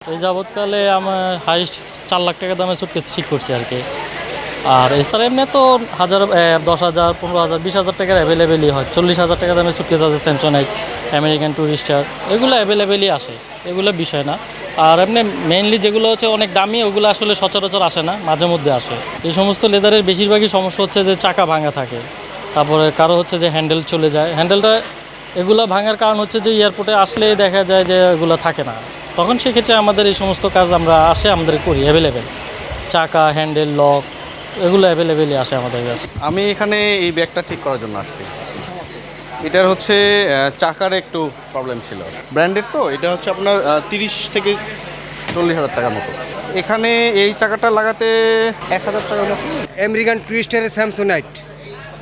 এই যাবৎকালে আমার হাইস্ট 4 লাখ টাকা দামের সুটকেস ঠিক করছি আর কি। আর এছাড়া এমনি তো 10,000 15,000 20,000 টাকার অ্যাভেলেবেলই হয়। 40,000 টাকা দামের সুটকেস আছে স্যামসোনাইট, আমেরিকান টুরিস্টার, এগুলো অ্যাভেলেবেলই আসে, এগুলো বিষয় না। আর এমনি মেইনলি যেগুলো হচ্ছে অনেক দামি, ওগুলো আসলে সচরাচর আসে না, মাঝে মধ্যে আসে। এই সমস্ত লেদারের বেশিরভাগই সমস্যা হচ্ছে যে চাকা ভাঙা থাকে, তারপরে কারো হচ্ছে যে হ্যান্ডেল চলে যায়, হ্যান্ডেলটা এগুলো ভাঙার কারণ হচ্ছে যে এয়ারপোর্টে আসলেই দেখা যায় যে এগুলো থাকে না, তখন সেক্ষেত্রে আমাদের এই সমস্ত কাজ আমরা আমাদের করি অ্যাভেলেবেল। চাকা, হ্যান্ডেল, লক, এগুলো অ্যাভেলেবেলই আসে আমাদের কাছে। আমি এখানে এই ব্যাগটা ঠিক করার জন্য আসছি। এটার হচ্ছে চাকার একটু প্রবলেম ছিল। ব্র্যান্ডেড তো, এটা হচ্ছে আপনার 30 থেকে 40,000 টাকার মতো। এখানে এই চাকাটা লাগাতে 1,000 টাকার মতো। আমেরিকান টুরিস্টারের স্যামসোনাইট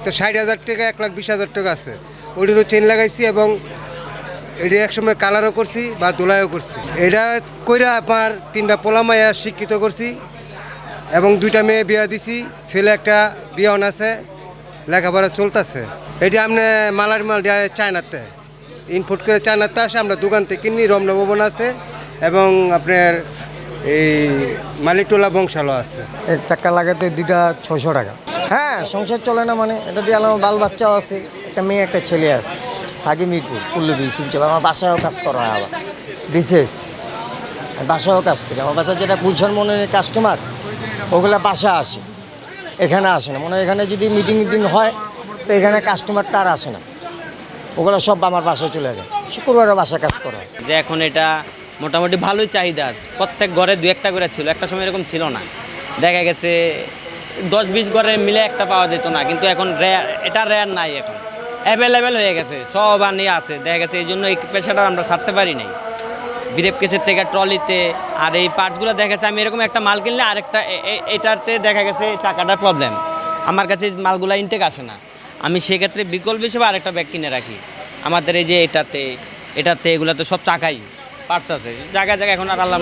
তো 60,000 টাকা, 1,20,000 টাকা আছে। ওইটারও চেন লাগাইছি এবং এটা একসময় কালারও করছি বা দোলাইও করছি। এটা কইরা আপনার 3টা পোলামাইয়া শিক্ষিত করছি এবং 2টা মেয়ে বিয়া দিছি, ছেলে একটা বিয়ান আছে, লেখাপড়া চলতেছে। এটা আপনি মালার মাল দেওয়া চায়নাতে ইনপোর্ট করে চায়নাতে আসে, আমরা দোকান থেকে কিনি। রমনা ভবন আছে এবং আপনার এই মালিকটোলা বংশালো আছে। এক চাক্কা লাগাতে 2টা 600 টাকা। হ্যাঁ, সংসার চলে না, মানে এটা দিয়ে আমার বাল বাচ্চাও আছে, একটা মেয়ে একটা ছেলে আছে, থাকি মিরপুর পল্লবী শিবচর। আমার বাসায়ও কাজ করা হয়, আবার বিশেষ বাসায়ও কাজ করি। আমার বাসায় যেটা গুলশান মনের কাস্টমার, ওগুলো বাসা আসে, এখানে আসে না। মনে হয় এখানে যদি মিটিং হয় তো এখানে কাস্টমারটা আর আসে না, ওগুলো সব আমার বাসায় চলে যায়। শুক্রবারও বাসায় কাজ করা হয়। যে এখন এটা মোটামুটি ভালোই চাহিদা আছে, প্রত্যেক ঘরে 2-1টা করে ছিল, একটা সময় এরকম ছিল না, দেখা গেছে 10-20 ঘরে মিলে একটা পাওয়া যেত না, কিন্তু এখন এটা রেয়ার নাই, এখন অ্যাভেলেবেল হয়ে গেছে, সব নিয়ে আছে, দেখা গেছে। এই জন্য এই পেশাটা আমরা ছাড়তে পারি নাই, ব্রিফ কেসের থেকে ট্রলিতে। আর এই পার্টসগুলো দেখা গেছে আমি এরকম একটা মাল কিনলে আরেকটা এটাতে দেখা গেছে চাকাটার প্রবলেম, আমার কাছে মালগুলো ইনটেক আসে না, আমি সেক্ষেত্রে বিকল্প হিসেবে আরেকটা ব্যাগ কিনে রাখি। আমাদের এই যে এটাতে এগুলোতে সব চাকাই পার্টস আছে, জায়গায় জায়গায় এখন আর আল্লাহ